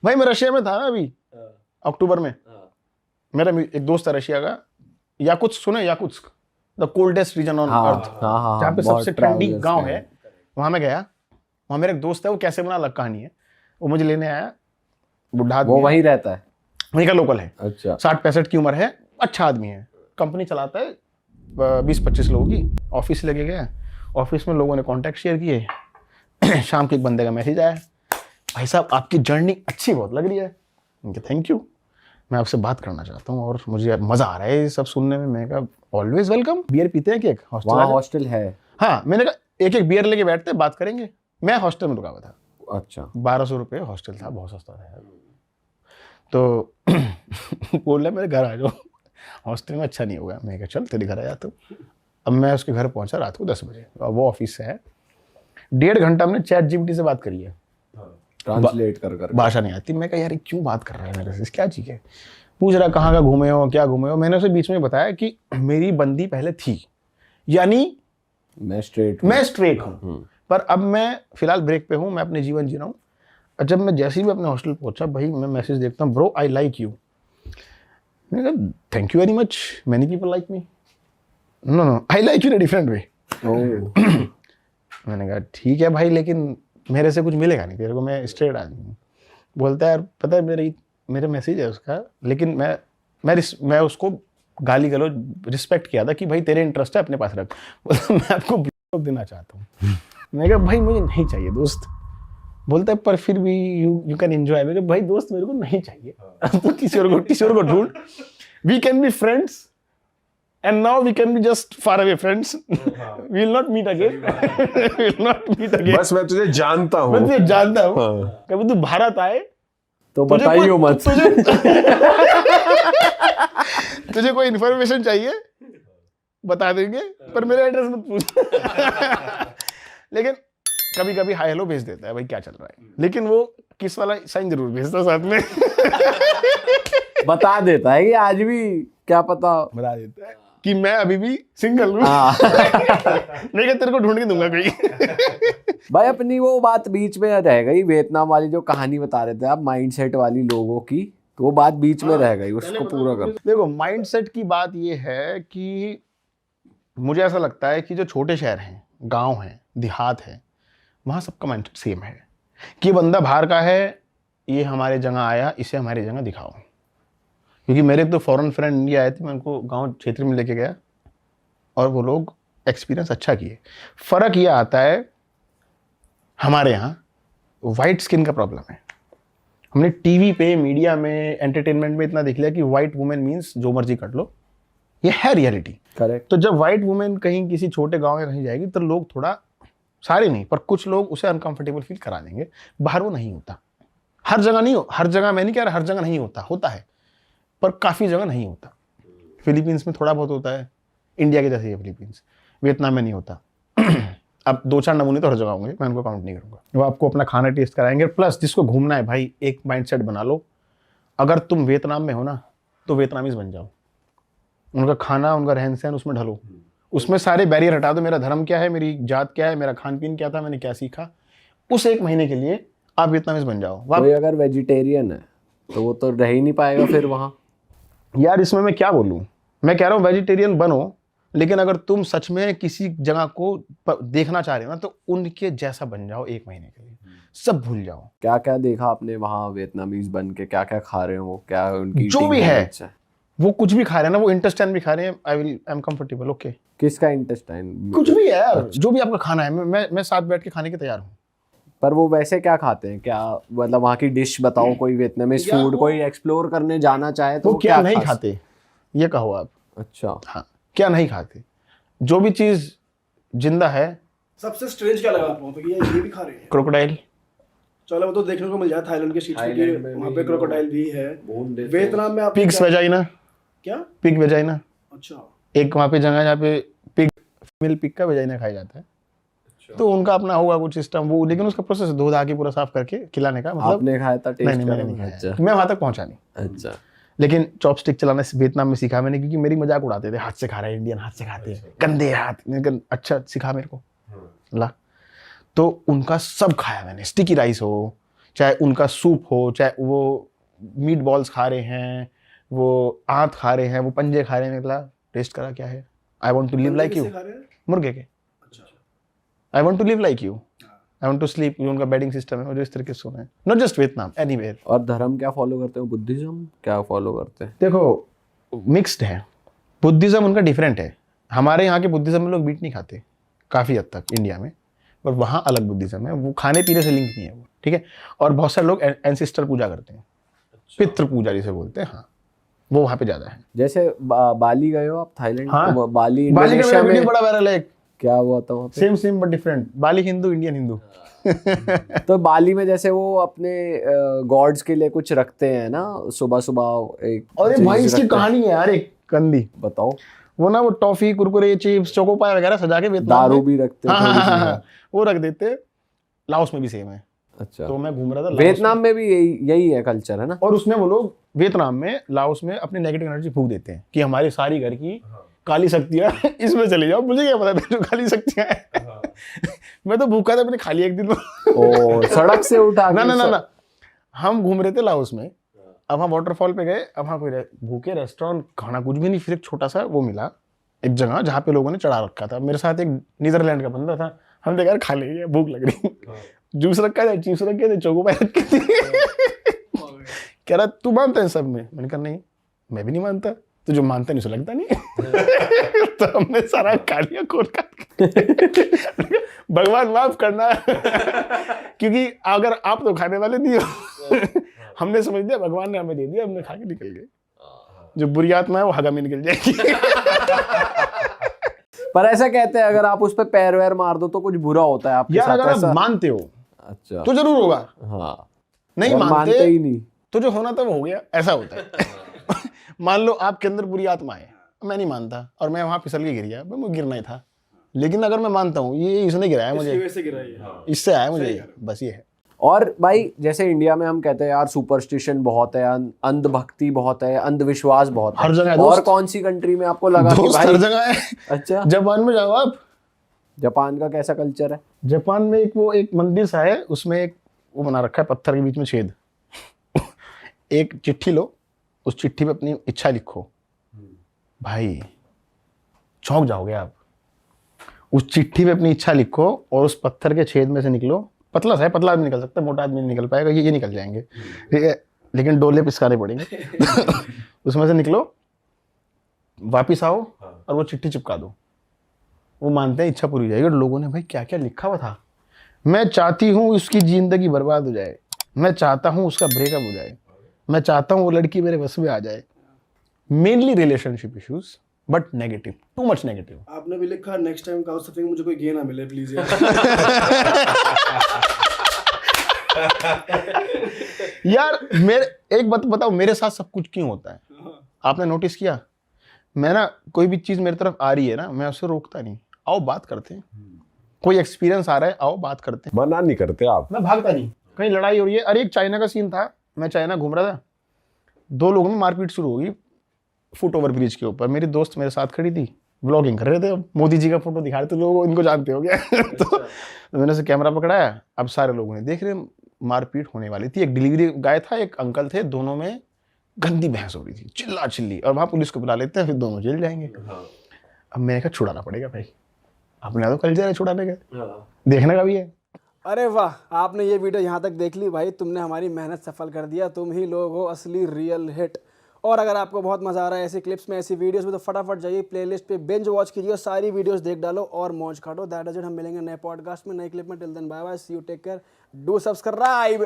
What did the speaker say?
भाई मैं रशिया में था ना अभी अक्टूबर में। मेरा एक दोस्त है रशिया का, याकुत्स्क सुना है? Yakutsk, the coldest region on earth, जहाँ पे सबसे ठंडी गांव है, वहां मैं गया। वहां मेरा एक दोस्त है, वो कैसे बना अलग कहानी है। वो मुझे लेने आया, बुढ़ा आदमी, वो वहीं रहता है, वहीं का लोकल है। अच्छा। 60-65 की उम्र है, अच्छा आदमी है, कंपनी चलाता है 20-25 लोगों की। ऑफिस लेके गया, ऑफिस में लोगों ने कॉन्टैक्ट शेयर किए। शाम के एक बंदे का मैसेज आया, भाई साहब आपकी जर्नी अच्छी बहुत लग रही है। थैंक यू, मैं आपसे बात करना चाहता हूँ और मुझे मजा आ रहा है ये सब सुनने में। मैं कहा ऑलवेज वेलकम, बियर पीते हैं कि एक हॉस्टल है? हाँ, मैंने कहा एक बेयर लेके बैठते हैं, बात करेंगे। मैं हॉस्टल में रुका हुआ था। अच्छा। 1200 रुपये हॉस्टल था, बहुत सस्ता था यार। तो बोल रहा मेरे घर आ जाओ, हॉस्टल में अच्छा नहीं होगा। मैं कहा चल तेरे घर आ जाता हूँ। अब मैं उसके घर पहुंचा रात को 10 बजे, और वो ऑफिस से है। 1.5 घंटा हमने चैट जीपीटी से बात करी है, ट्रांसलेट कर भाषा नहीं आती। मैं कहा यार क्यों बात कर रहा है मेरे से, क्या चीज़ है। पूछ रहा कहाँ का घूमे हो, क्या घूमे हो। मैंने उसे बीच में बताया कि मेरी बंदी पहले थी, यानी मैं स्ट्रेट हूँ, पर अब मैं फिलहाल ब्रेक पे हूँ, मैं अपने जीवन जी रहा हूँ। जब मैं जैसे ही अपने हॉस्टल पहुंचा, भाई मैं मैसेज देखता हूँ, ब्रो आई लाइक यू। मैंने कहा thank you very much, many people like me. No no, I like you in a different way. मैंने कहा ठीक है भाई, लेकिन मेरे से कुछ मिलेगा नहीं तेरे को, मैं स्ट्रेट आदमी हूँ। बोलता है यार पता है मेरे मैसेज है उसका, लेकिन मैं उसको गाली गलौज रिस्पेक्ट किया था कि भाई तेरे इंटरेस्ट है अपने पास रख। बोलता मैं आपको ब्लॉक देना चाहता हूँ। मैं कहा भाई मुझे नहीं चाहिए दोस्त। बोलता है पर फिर भी यू कैन एंजॉय। मैं कहा भाई दोस्त मेरे को नहीं चाहिए, तो किसी और को ढूंढ। We can be friends and now we can be just far away friends. We will not meet again. We will not meet again. बस मैं तुझे जानता हूँ, मैं तुझे जानता हूँ। कभी तू भारत आए तो बताइयो मत। तुझे कोई इन्फॉर्मेशन चाहिए बता देंगे, पर मेरा एड्रेस मत पूछ। लेकिन कभी कभी हाय हेलो भेज देता है, भाई क्या चल रहा है, लेकिन वो किस वाला साइन जरूर भेजता साथ में। बता देता है कि आज भी क्या पता, बता देता है कि मैं अभी भी सिंगल हूँ। नहीं कि तेरे को ढूंढ के दूंगा कोई। भाई अपनी वो बात बीच में रह गई, वियतनाम वाली जो कहानी बता रहे थे आप, माइंडसेट वाली लोगों की, तो वो बात बीच में रह गई, उसको पूरा कर। देखो माइंडसेट की बात ये है कि मुझे ऐसा लगता है कि जो छोटे शहर हैं, गांव हैं, देहात है, वहाँ सबका माइंडसेट सेम है कि बंदा बाहर का है, ये हमारे जगह आया, इसे हमारी जगह दिखाओ। क्योंकि मेरे तो फॉरेन फ्रेंड इंडिया आए थे, मैं उनको गांव क्षेत्र में लेके गया और वो लोग एक्सपीरियंस अच्छा किए। फ़र्क ये आता है हमारे यहाँ वाइट स्किन का प्रॉब्लम है। हमने टीवी पे, मीडिया में, एंटरटेनमेंट में इतना देख लिया कि वाइट वुमेन मीन्स जो मर्जी कर लो, ये है रियलिटी। करेक्ट। तो जब वाइट वुमेन कहीं किसी छोटे गांव में कहीं जाएगी तो लोग थोड़ा, सारे नहीं पर कुछ लोग उसे अनकंफर्टेबल फील करा देंगे। बाहर वो नहीं होता, हर जगह नहीं हो, हर जगह मैं नहीं कह रहा हर जगह नहीं होता, होता है पर काफ़ी जगह नहीं होता। फिलीपींस में थोड़ा बहुत होता है, इंडिया के जैसे ही फिलीपींस, वियतनाम में नहीं होता। अब 2-4 नमूने तो हर जगह होंगे, मैं उनको काउंट नहीं करूँगा। वो आपको अपना खाना टेस्ट कराएंगे। प्लस जिसको घूमना है भाई, एक माइंडसेट बना लो, अगर तुम वियतनाम में हो ना तो वियतनामीज बन जाओ। उनका खाना, उनका रहन सहन, उसमें ढलो, उसमें सारे बैरियर हटा दो। मेरा धर्म क्या है, मेरी जात क्या है, मेरा खान पीन क्या था, मैंने क्या सीखा, उस 1 महीने के लिए आप वियतनामीज बन जाओ। कोई अगर वेजिटेरियन है तो वो तो रह ही नहीं पाएगा फिर वहाँ। यार इसमें मैं क्या बोलूँ, मैं कह रहा हूँ वेजिटेरियन बनो, लेकिन अगर तुम सच में किसी जगह को देखना चाह रहे हो ना तो उनके जैसा बन जाओ 1 महीने के लिए, सब भूल जाओ। क्या क्या देखा आपने वहाँ वियतनामीज बन के, क्या क्या खा रहे हो, क्या उनकी जो भी है, वो कुछ भी खा रहे हैं ना, वो इंटेस्टाइन भी खा रहे हैं, आई एम कंफर्टेबल, ओके। किसका इंटेस्टाइन? कुछ भी है यार, जो भी आपका खाना है, मैं साथ बैठ के खाने के तैयार हूँ। पर वो वैसे क्या खाते हैं, क्या मतलब वहाँ की डिश बताओ, कोई वियतनामीज फूड कोई एक्सप्लोर करने जाना चाहे तो वो क्या नहीं खाते, ये कहो आप। अच्छा हाँ, क्या नहीं खाते, जो भी चीज जिंदा है। सबसे स्ट्रेंज क्या लगा आपको कि ये भी खा रहे हैं? क्रोकोडाइल। चलो वो तो देखने को मिल जाए थाईलैंड के स्ट्रीट्स पे, वहाँ पे क्रोकोडाइल भी है। वियतनाम में आप पिग्स वेजाइना। क्या? Pig vagina. अच्छा। एक वहाँ पे जगह जहाँ पे पिग, फीमेल पिग का वेजाइना खाया जाता है। तो उनका अपना होगा कुछ सिस्टम वो, लेकिन उसका प्रोसेस धो धा के पूरा साफ करके खिलाने का। मतलब आपने खाया था? टेस्ट नहीं, मैंने नहीं खाया, मैं वहाँ तक पहुँचा नहीं। अच्छा। लेकिन चॉपस्टिक चलाना वियतनाम में सीखा मैंने, क्योंकि मेरी मजाक उड़ाते थे, हाथ से खा रहा है, इंडियन हाथ से खाते हैं, गंदे हाथ। लेकिन अच्छा सिखा मेरे को ला, तो उनका सब खाया मैंने। स्टिकी राइस हो चाहे उनका सूप हो, चाहे वो मीट बॉल्स खा रहे हैं, वो आंत खा रहे हैं, वो पंजे खा रहे हैं, निकला टेस्ट करा क्या है, I want to live like you, मुर्गे के, अच्छा I want to live like you, I want to sleep, उनका बेडिंग सिस्टम है, और जो इस तरीके से सोना है, नॉट जस्ट वियतनाम, एनीवेयर। और धर्म क्या फॉलो करते हो? बुद्धिज्म क्या फॉलो करते हैं? देखो मिक्स्ड है, बुद्धिज्म उनका डिफरेंट है। हमारे यहाँ के बुद्धिज्म में लोग मीट नहीं खाते काफ़ी हद तक इंडिया में, पर वहाँ अलग बुद्धिज्म है, वो खाने पीने से लिंक नहीं है वो, ठीक है। और बहुत सारे लोग एंसिस्टर पूजा करते हैं, पितृ पूजा जिसे बोलते हैं, हाँ वो वहाँ पे ज़्यादा है। जैसे बाली गए हो आप, थाईलैंड? हाँ। बाली बाली का इंडोनेशिया मेरा वीडियो में बड़ा वायरल है, क्या हुआ था वहाँ पे? Same but different, Bali Hindu, Indian Hindu. तो बाली में जैसे वो अपने गॉड्स के लिए कुछ रखते हैं ना, सुबह सुबह एक अरे चीज भाई इसकी रखते हैं। कहानी है यार एक कंदी, बताओ। वो ना वो टॉफी, कुरकुरे, चिप्स, चोकोपाई वगैरह सजा के वियतनाम दारू में- भी रखते हैं हाँ, थोड़ी हाँ, सी। हाँ, वो रख देते। लाओस में भी सेम है। अच्छा, तो मैं घूम रहा था लाओस वियतनाम में भी यही है कल्चर, है ना? और उसमें वो लोग वियतनाम में, लाओस में अपनी नेगेटिव एनर्जी फूंक देते हैं कि हमारी सारी घर की काली शक्तियां इसमें चली जाओ। मुझे क्या पता था जो काली शक्तियां हैं। मैं तो भूखा था, मैंने खा लिया एक दिन। ओ, सड़क से उठा के ना हम घूम रहे थे लाओस में, अब हम वाटरफॉल पे गए, अब वहाँ कोई भूखे रेस्टोरेंट, खाना कुछ भी नहीं, फिर एक छोटा सा वो मिला एक जगह जहाँ पे लोगों ने चढ़ा रखा था। मेरे साथ एक नीदरलैंड का बंदा था, हम देखा यार खा लेंगे, भूख लग रही, जूस रखा था, चिप्स रखे थे, चोकोपाई रखी थी। कह रहा तू मानता है सब में? मैंने कहा नहीं, मैं भी नहीं मानता, तो जो मानता नहीं उसे लगता नहीं। तो हमने सारा खा लिया खोल कर। भगवान माफ करना, क्योंकि अगर आप तो खाने वाले नहीं हो। हमने समझ लिया भगवान ने हमें दे दिया, हमने खा के निकल गए। जो बुरी आत्मा है वो हगा में निकल जाएगी। पर ऐसा कहते हैं अगर आप उस पे पैर वैर मार दो तो कुछ बुरा होता है आपके यार साथ, अगर ऐसा? आप मानते हो अच्छा, तो जरूर होगा, हाँ। नहीं अगर मानते ही नहीं तो जो होना था वो हो गया, ऐसा होता है। मान लो आपके अंदर बुरी आत्मा है, मैं नहीं मानता और मैं वहां फिसल के गिर गया, मुझे गिरना ही था। लेकिन अगर मैं मानता हूँ ये इसने गिराया मुझे, इससे आया मुझे, बस ये है। और भाई जैसे इंडिया में हम कहते हैं यार सुपरस्टिशन बहुत है, अंधभक्ति बहुत है, अंधविश्वास बहुत है, हर जगह है और दोस्त। कौन सी कंट्री में आपको लगा कि दोस्त भाई? हर जगह है। अच्छा, जापान में जाओ आप, जापान का कैसा कल्चर है? जापान में एक मंदिर सा है, उसमें एक वो बना रखा है, पत्थर के बीच में छेद। एक चिट्ठी लो, उस चिट्ठी पे अपनी इच्छा लिखो, भाई चौंक जाओगे आप। उस चिट्ठी पे अपनी इच्छा लिखो और उस पत्थर के छेद में से निकलो। पतला सा है, पतला आदमी निकल सकता है, मोटा आदमी नहीं निकल पाएगा, ये निकल जाएंगे, ठीक है, लेकिन डोले पिसकाने पड़ेंगे। उसमें से निकलो, वापिस आओ और वो चिट्ठी चिपका दो। वो मानते हैं इच्छा पूरी हो जाएगी। और लोगों ने भाई क्या क्या लिखा हुआ था, मैं चाहती हूँ उसकी जिंदगी बर्बाद हो जाए, मैं चाहता हूँ उसका ब्रेकअप हो जाए, मैं चाहता हूँ वो लड़की मेरे बस में आ जाए। Mainly relationship issues, but negative, too much negative. आपने भी लिखा नेक्स्ट टाइम काउच सर्फिंग मुझे कोई गे ना मिले प्लीज। यार मेरे एक बात बताओ, मेरे साथ सब कुछ क्यों होता है? आपने नोटिस किया, मैं ना कोई भी चीज मेरी तरफ आ रही है ना, मैं उसे रोकता नहीं, आओ बात करते हैं। कोई एक्सपीरियंस आ रहा है, आओ बात करते हैं। मना नहीं करते आप? मैं भागता नहीं, कहीं लड़ाई हो रही है। अरे एक चाइना का सीन था, मैं चाइना घूम रहा था, दो लोगों में मारपीट शुरू हो गई फुट ओवर ब्रिज के ऊपर। मेरी दोस्त मेरे साथ खड़ी थी, व्लॉगिंग कर रहे थे, मोदी जी का फोटो दिखा रहे थे, लोग इनको जानते हो गया। तो मैंने उसे कैमरा पकड़ाया, अब सारे लोगों ने देख रहे, मारपीट होने वाली थी। एक डिलीवरी गाय था, एक अंकल थे, दोनों में गंदी बहस हो रही थी, चिल्ला चिल्ली, और वहाँ पुलिस को बुला लेते हैं, फिर दोनों जेल जाएंगे। अब मैंने कहा छुड़ाना पड़ेगा भाई, अपने तो कल्चर है छुड़ाने का, देखने का भी है। अरे वाह, आपने ये वीडियो यहाँ तक देख ली भाई, तुमने हमारी मेहनत सफल कर दिया, तुम ही लोग हो असली रियल हिट। और अगर आपको बहुत मज़ा आ रहा है ऐसी क्लिप्स में, ऐसी वीडियोस में, तो फटाफट जाइए प्लेलिस्ट पे बिंज वॉच कीजिए, सारी वीडियोस देख डालो और मौज काटो। That is it. हम मिलेंगे नए पॉडकास्ट में, नए क्लिप में। Till then bye bye, see you, take care, do subscribe.